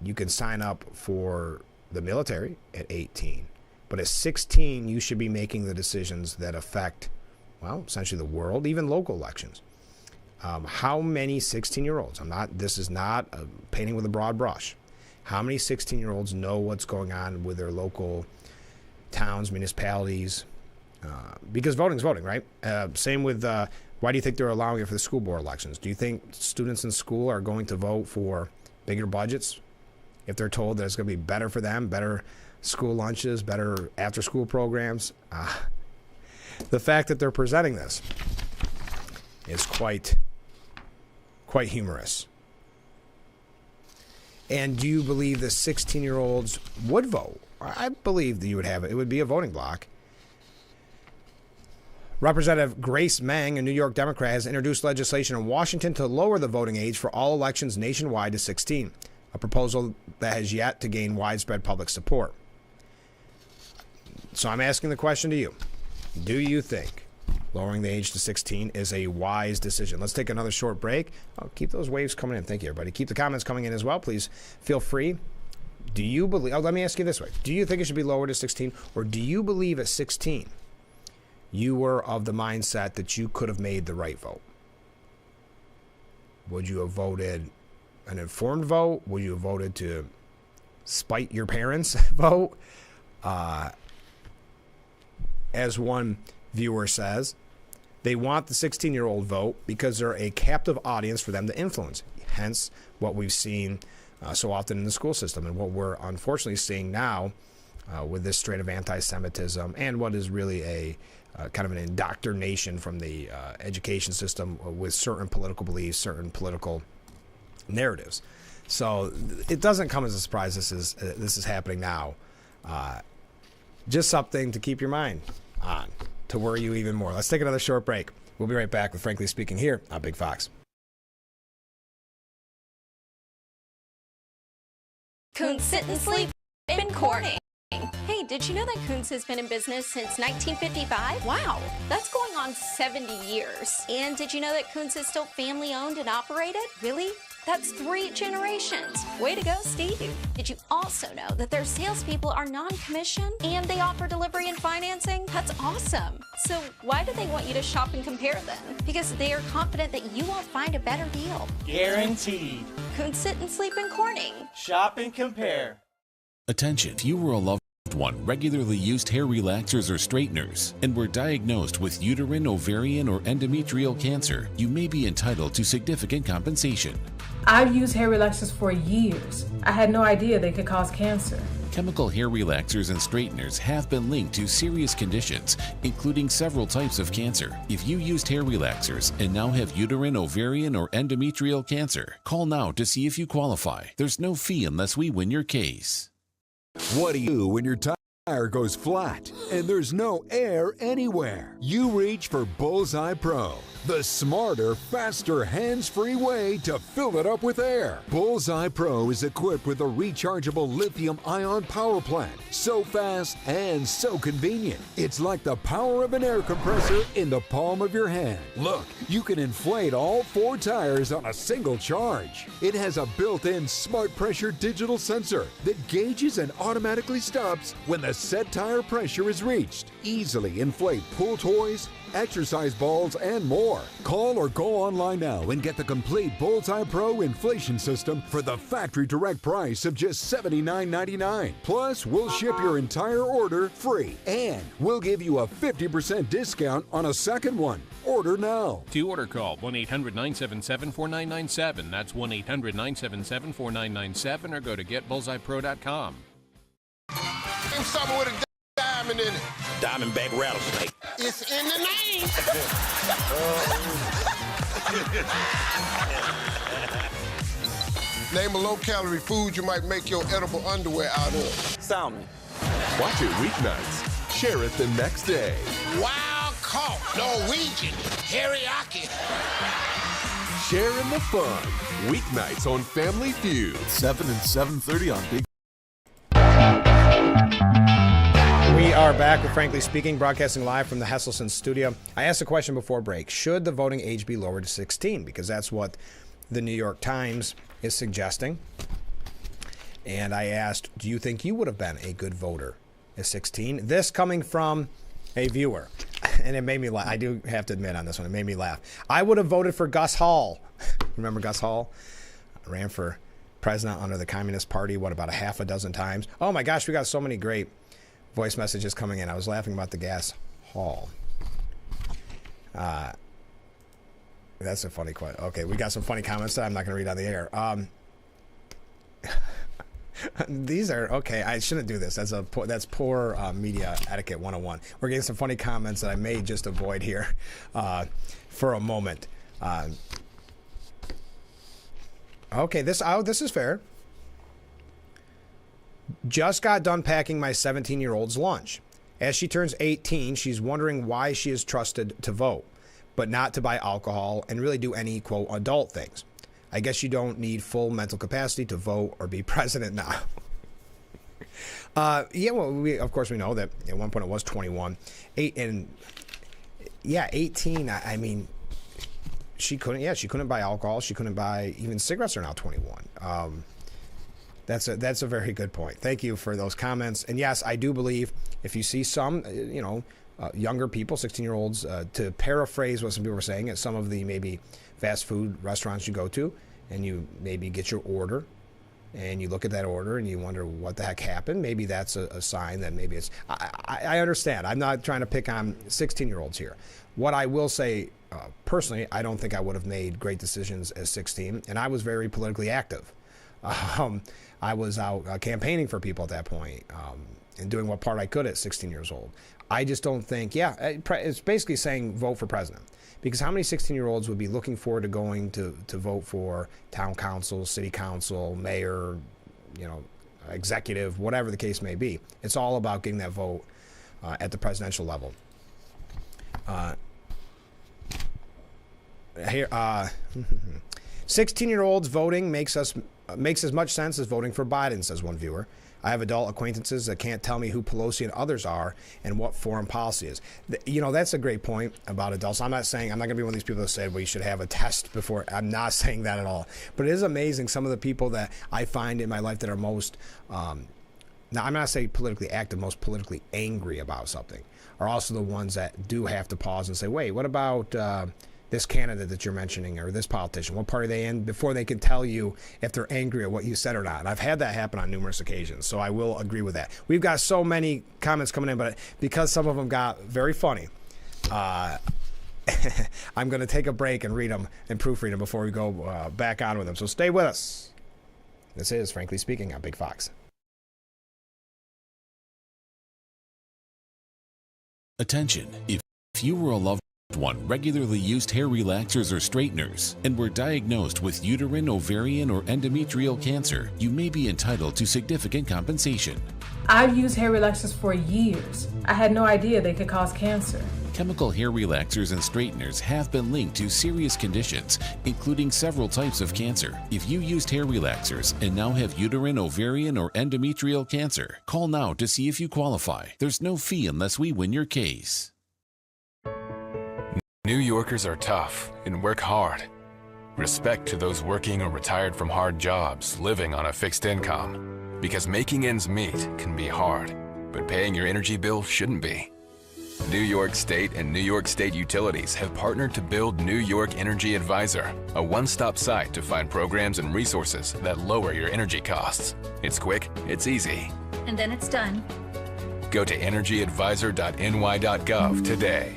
You can sign up for the military at 18. But at 16, you should be making the decisions that affect, well, essentially the world, even local elections. How many 16-year-olds, this is not painting with a broad brush. How many 16-year-olds know what's going on with their local towns, municipalities? Because voting's voting, right? Same with, why do you think they're allowing it for the school board elections? Do you think students in school are going to vote for bigger budgets if they're told that it's going to be better for them, better school lunches, better after-school programs? The fact that they're presenting this is quite humorous. And do you believe the 16-year-olds would vote? I believe that you would have it. It would be a voting block. Representative Grace Meng, a New York Democrat, has introduced legislation in Washington to lower the voting age for all elections nationwide to 16, a proposal that has yet to gain widespread public support. So I'm asking the question to you. Do you think lowering the age to 16 is a wise decision? Let's take another short break. I'll keep those waves coming in. Thank you, everybody. Keep the comments coming in as well. Please feel free. Do you believe, let me ask you this way. Do you think it should be lowered to 16, or do you believe at 16 you were of the mindset that you could have made the right vote? Would you have voted an informed vote? Would you have voted to spite your parents' vote? As one viewer says, they want the 16-year-old vote because they're a captive audience for them to influence. Hence, what we've seen so often in the school system, and what we're unfortunately seeing now with this strain of anti-Semitism, and what is really a kind of an indoctrination from the education system with certain political beliefs, certain political narratives. So it doesn't come as a surprise this is happening now. Just something to keep your mind on, to worry you even more. Let's take another short break. We'll be right back with Frankly Speaking here on Big Fox. Coons sit and sleep in Corning. Hey, did you know that Coons has been in business since 1955? Wow, that's going on 70 years. And did you know that Coons is still family owned and operated? Really? That's 3 generations. Way to go, Steve. Did you also know that their salespeople are non-commissioned and they offer delivery and financing? That's awesome. So why do they want you to shop and compare then? Because they are confident that you won't find a better deal. Guaranteed. Coons sit and sleep in Corning. Shop and compare. Attention, if you or a loved one regularly used hair relaxers or straighteners and were diagnosed with uterine, ovarian, or endometrial cancer, you may be entitled to significant compensation. I've used hair relaxers for years. I had no idea they could cause cancer. Chemical hair relaxers and straighteners have been linked to serious conditions, including several types of cancer. If you used hair relaxers and now have uterine, ovarian, or endometrial cancer, call now to see if you qualify. There's no fee unless we win your case. What do you do when your tire goes flat and there's no air anywhere? You reach for Bullseye Pro, the smarter, faster, hands-free way to fill it up with air. Bullseye Pro is equipped with a rechargeable lithium-ion power plant. So fast and so convenient. It's like the power of an air compressor in the palm of your hand. Look, you can inflate all 4 tires on a single charge. It has a built-in smart pressure digital sensor that gauges and automatically stops when the set tire pressure is reached. Easily inflate pool toys, exercise balls, and more. Call or go online now and get the complete Bullseye Pro inflation system for the factory direct price of just $79.99. Plus, we'll ship your entire order free, and we'll give you a 50% discount on a second one. Order now. To order, call 1-800-977-4997. That's 1-800-977-4997, or go to getbullseyepro.com. Something with a diamond in it. Diamondback rattlesnake. It's in the name. Name a low-calorie food you might make your edible underwear out of. Salmon. Watch it weeknights. Share it the next day. Wild caught Norwegian teriyaki. Sharing the fun. Weeknights on Family Feud. 7 and 7:30 on Big. We are back with Frankly Speaking, broadcasting live from the Hesselson studio. I asked a question before break. Should the voting age be lowered to 16? Because that's what the New York Times is suggesting. And I asked, do you think you would have been a good voter at 16? This coming from a viewer. And it made me laugh. I do have to admit on this one, it made me laugh. I would have voted for Gus Hall. Remember Gus Hall? Ran for president under the Communist Party, about a half a dozen times. Oh my gosh, we got so many great voice messages coming in. I was laughing about the gas hall. That's a funny question. Okay, we got some funny comments that I'm not going to read on the air. These are okay. I shouldn't do this. That's poor media etiquette 101. We're getting some funny comments that I may just avoid here for a moment. Okay, this is fair. Just got done packing my 17-year-old's lunch. As she turns 18, she's wondering why she is trusted to vote, but not to buy alcohol and really do any, quote, adult things. I guess you don't need full mental capacity to vote or be president now. Of course we know that at one point it was 21. 18, I mean, she couldn't buy alcohol. She couldn't buy, even cigarettes are now 21. That's a very good point. Thank you for those comments. And yes, I do believe if you see some, younger people, 16-year-olds, to paraphrase what some people were saying at some of the maybe fast food restaurants you go to, and you maybe get your order, and you look at that order and you wonder what the heck happened. Maybe that's a sign that maybe it's. I understand. I'm not trying to pick on 16-year-olds here. What I will say, personally, I don't think I would have made great decisions as 16, and I was very politically active. I was out campaigning for people at that point, and doing what part I could at 16 years old. I just don't think, it's basically saying vote for president. Because how many 16-year-olds would be looking forward to going to vote for town council, city council, mayor, executive, whatever the case may be. It's all about getting that vote at the presidential level. Here, 16-year-olds voting makes as much sense as voting for Biden, says one viewer. I have adult acquaintances that can't tell me who Pelosi and others are and what foreign policy is. That's a great point about adults. I'm not going to be one of these people that said, well, you should have a test before. I'm not saying that at all. But it is amazing some of the people that I find in my life that are most, now I'm not saying politically active, most politically angry about something, are also the ones that do have to pause and say, wait, what about this candidate that you're mentioning or this politician? What party are they in before they can tell you if they're angry at what you said or not? And I've had that happen on numerous occasions, so I will agree with that. We've got so many comments coming in, but because some of them got very funny, I'm going to take a break and read them and proofread them before we go back on with them. So stay with us. This is Frankly Speaking on Big Fox. Attention, if you or a loved one regularly used hair relaxers or straighteners and were diagnosed with uterine, ovarian, or endometrial cancer, you may be entitled to significant compensation. I've used hair relaxers for years. I had no idea they could cause cancer. Chemical hair relaxers and straighteners have been linked to serious conditions, including several types of cancer. If you used hair relaxers and now have uterine, ovarian, or endometrial cancer, call now to see if you qualify. There's no fee unless we win your case. New Yorkers are tough and work hard. Respect to those working or retired from hard jobs, living on a fixed income. Because making ends meet can be hard, but paying your energy bill shouldn't be. New York State and New York State Utilities have partnered to build New York Energy Advisor, a one-stop site to find programs and resources that lower your energy costs. It's quick, it's easy. And then it's done. Go to energyadvisor.ny.gov today.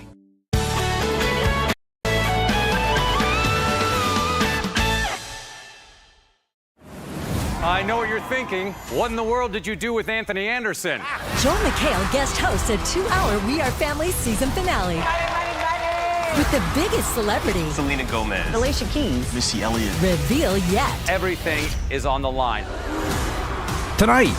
I know what you're thinking. What in the world did you do with Anthony Anderson? Joel McHale guest hosts a 2-hour We Are Family season finale. With the biggest celebrity, Selena Gomez, Alicia Keys, Missy Elliott, reveal yet. Everything is on the line. Tonight.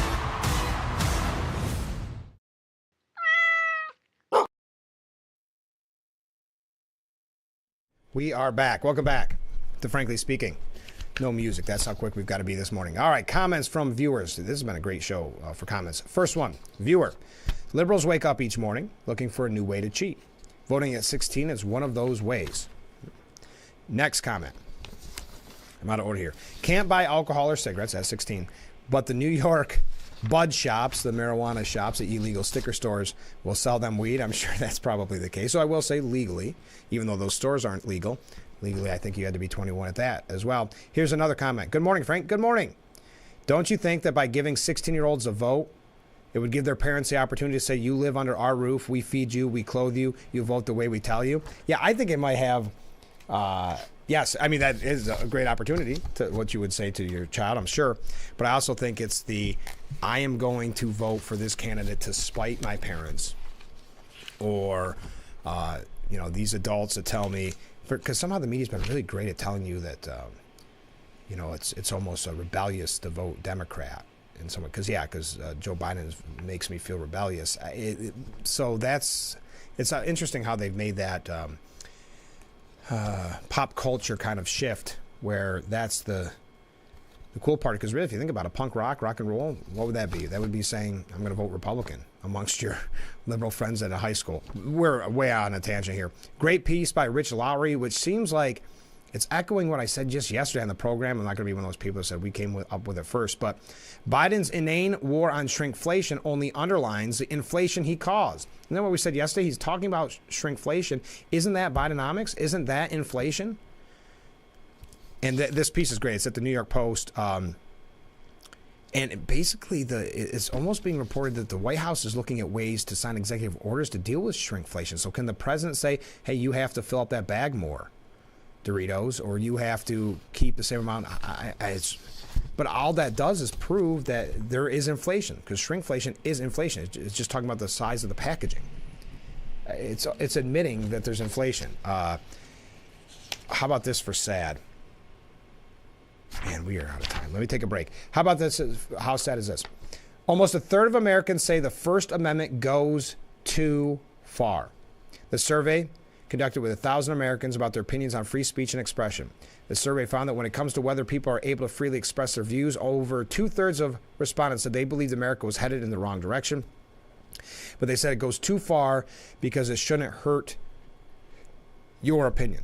We are back. Welcome back to Frankly Speaking. No music. That's how quick we've got to be this morning. All right, comments from viewers. This has been a great show for comments. First one, viewer. Liberals wake up each morning looking for a new way to cheat. Voting at 16 is one of those ways. Next comment. I'm out of order here. Can't buy alcohol or cigarettes at 16, but the New York bud shops, the marijuana shops, the illegal sticker stores, will sell them weed. I'm sure that's probably the case. So I will say legally, even though those stores aren't legal. Legally, I think you had to be 21 at that as well. Here's another comment. Good morning, Frank. Good morning. Don't you think that by giving 16-year-olds a vote, it would give their parents the opportunity to say, you live under our roof, we feed you, we clothe you, you vote the way we tell you? Yeah, I think it might have, yes, I mean, that is a great opportunity to what you would say to your child, I'm sure. But I also think it's I am going to vote for this candidate to spite my parents. Or, these adults that tell me, because somehow the media's been really great at telling you that, it's almost rebellious to vote Democrat in some way. Because Joe Biden makes me feel rebellious. So it's interesting how they've made that pop culture kind of shift where that's the cool part. Because really, if you think about it, punk rock and roll, what would that be? That would be saying, I'm going to vote Republican amongst your liberal friends at a high school. We're way out on a tangent here. Great piece by Rich Lowry, which seems like it's echoing what I said just yesterday on the program. I'm not going to be one of those people that said we came up with it first. But Biden's inane war on shrinkflation only underlines the inflation he caused. And then what we said yesterday, he's talking about shrinkflation. Isn't that Bidenomics? Isn't that inflation? And this piece is great. It's at the New York Post. And basically, it's almost being reported that the White House is looking at ways to sign executive orders to deal with shrinkflation. So can the president say, hey, you have to fill up that bag more, Doritos, or you have to keep the same amount? But all that does is prove that there is inflation, because shrinkflation is inflation. It's just talking about the size of the packaging. It's admitting that there's inflation. How about this for sad? Man, we are out of time. Let me take a break. How about this? How sad is this? Almost a third of Americans say the First Amendment goes too far. The survey, conducted with 1,000 Americans about their opinions on free speech and expression. The survey found that when it comes to whether people are able to freely express their views, over 2/3 of respondents said they believed America was headed in the wrong direction. But they said it goes too far because it shouldn't hurt your opinion.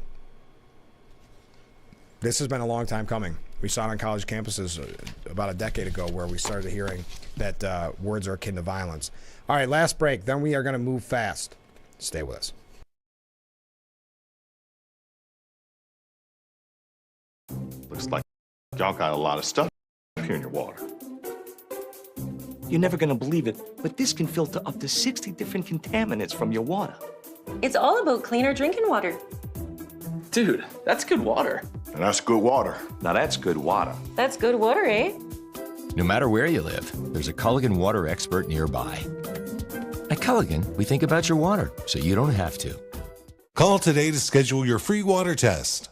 This has been a long time coming. We saw it on college campuses about a decade ago where we started hearing that words are akin to violence. All right, last break. Then we are going to move fast. Stay with us. Looks like y'all got a lot of stuff here in your water. You're never gonna believe it, but this can filter up to 60 different contaminants from your water. It's all about cleaner drinking water. Dude, that's good water. And that's good water. Now that's good water. That's good water, eh? No matter where you live, there's a Culligan water expert nearby. At Culligan, we think about your water, so you don't have to. Call today to schedule your free water test.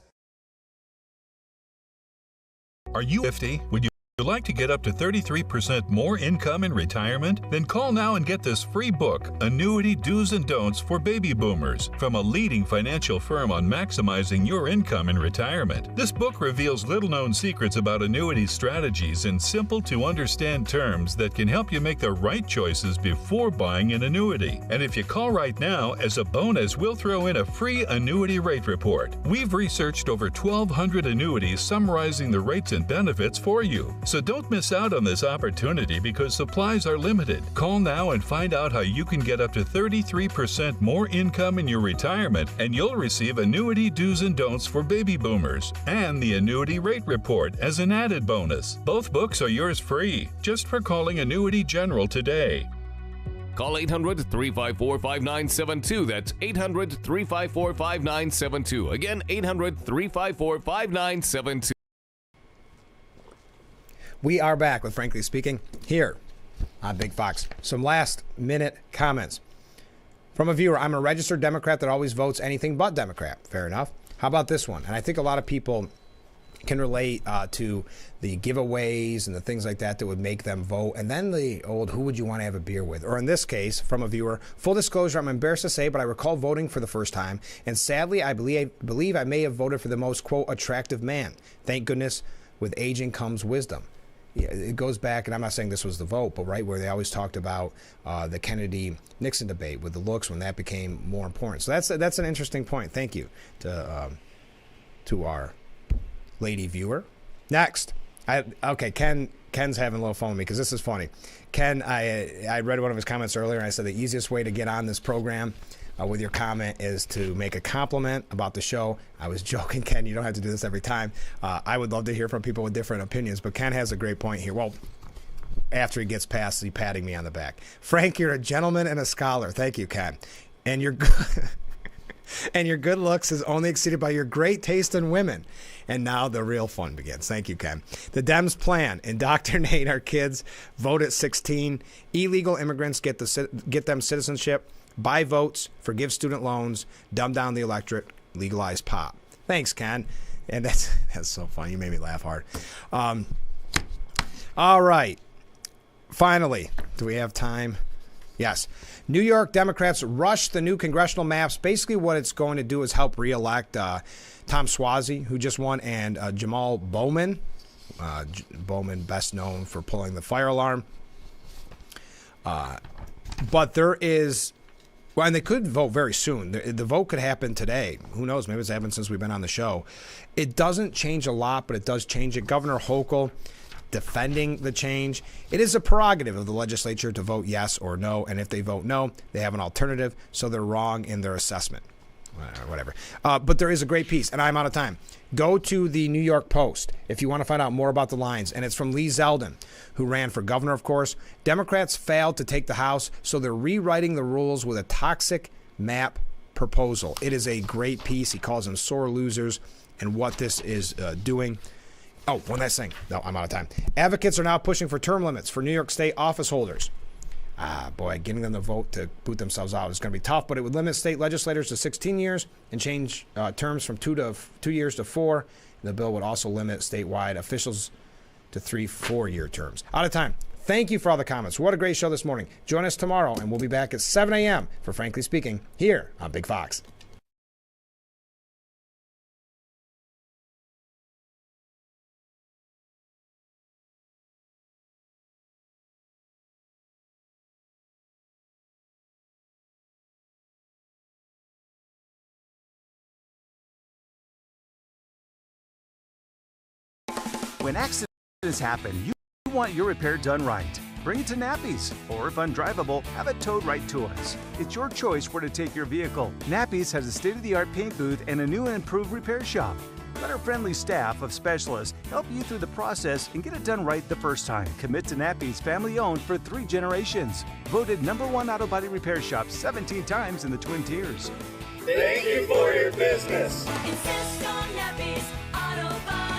Are you 50? Would you like to get up to 33% more income in retirement? Then call now and get this free book, Annuity Do's and Don'ts for Baby Boomers, from a leading financial firm on maximizing your income in retirement. This book reveals little-known secrets about annuity strategies in simple-to-understand terms that can help you make the right choices before buying an annuity. And if you call right now, as a bonus, we'll throw in a free annuity rate report. We've researched over 1,200 annuities summarizing the rates and benefits for you. So don't miss out on this opportunity because supplies are limited. Call now and find out how you can get up to 33% more income in your retirement, and you'll receive Annuity Do's and Don'ts for Baby Boomers and the Annuity Rate Report as an added bonus. Both books are yours free, just for calling Annuity General today. Call 800-354-5972. That's 800-354-5972. Again, 800-354-5972. We are back with Frankly Speaking here on Big Fox. Some last minute comments from a viewer. I'm a registered Democrat that always votes anything but Democrat. Fair enough. How about this one? And I think a lot of people can relate to the giveaways and the things like that that would make them vote. And then the old, who would you want to have a beer with? Or in this case, from a viewer, full disclosure, I'm embarrassed to say, but I recall voting for the first time. And sadly, I believe I may have voted for the most, quote, attractive man. Thank goodness, with aging comes wisdom. Yeah, it goes back, and I'm not saying this was the vote, but right where they always talked about the Kennedy-Nixon debate with the looks when that became more important. So that's an interesting point. Thank you to our lady viewer. Next, Ken's having a little fun with me because this is funny. Ken, I read one of his comments earlier, and I said the easiest way to get on this program with your comment is to make a compliment about the show. I was joking, Ken. You don't have to do this every time. I would love to hear from people with different opinions, but Ken has a great point here. Well, after he gets past the patting me on the back. Frank, you're a gentleman and a scholar. Thank you, Ken. And your good looks is only exceeded by your great taste in women. And now the real fun begins. Thank you, Ken. The Dems plan: indoctrinate our kids, vote at 16, illegal immigrants get them citizenship, buy votes, forgive student loans, dumb down the electorate, legalize pot. Thanks, Ken. And that's so funny. You made me laugh hard. All right. Finally, do we have time? Yes. New York Democrats rush the new congressional maps. Basically, what it's going to do is help reelect Tom Suozzi, who just won, and Jamal Bowman. Bowman, best known for pulling the fire alarm. But there is... Well, and they could vote very soon. The vote could happen today. Who knows? Maybe it's happened since we've been on the show. It doesn't change a lot, but it does change it. Governor Hochul defending the change. It is a prerogative of the legislature to vote yes or no, and if they vote no, they have an alternative, so they're wrong in their assessment. Whatever. But there is a great piece, and I'm out of time. Go to the New York Post if you want to find out more about the lines. And it's from Lee Zeldin, who ran for governor, of course. Democrats failed to take the House, so they're rewriting the rules with a toxic map proposal. It is a great piece. He calls them sore losers and what this is doing. Oh, one last thing. No, I'm out of time. Advocates are now pushing for term limits for New York State office holders. Getting them to vote to boot themselves out is going to be tough, but it would limit state legislators to 16 years and change terms from 2 years to 4. And the bill would also limit statewide officials to 3 4-year terms. Out of time. Thank you for all the comments. What a great show this morning. Join us tomorrow, and we'll be back at 7 a.m. for Frankly Speaking here on Big Fox. When accidents happen, you want your repair done right. Bring it to Nappies, or if undrivable, have it towed right to us. It's your choice where to take your vehicle. Nappies has a state-of-the-art paint booth and a new and improved repair shop. Let our friendly staff of specialists help you through the process and get it done right the first time. Commit to Nappy's, family owned for 3 generations. Voted #1 auto body repair shop 17 times in the Twin Tiers. Thank you for your business. Insist on Nappy's Auto Body.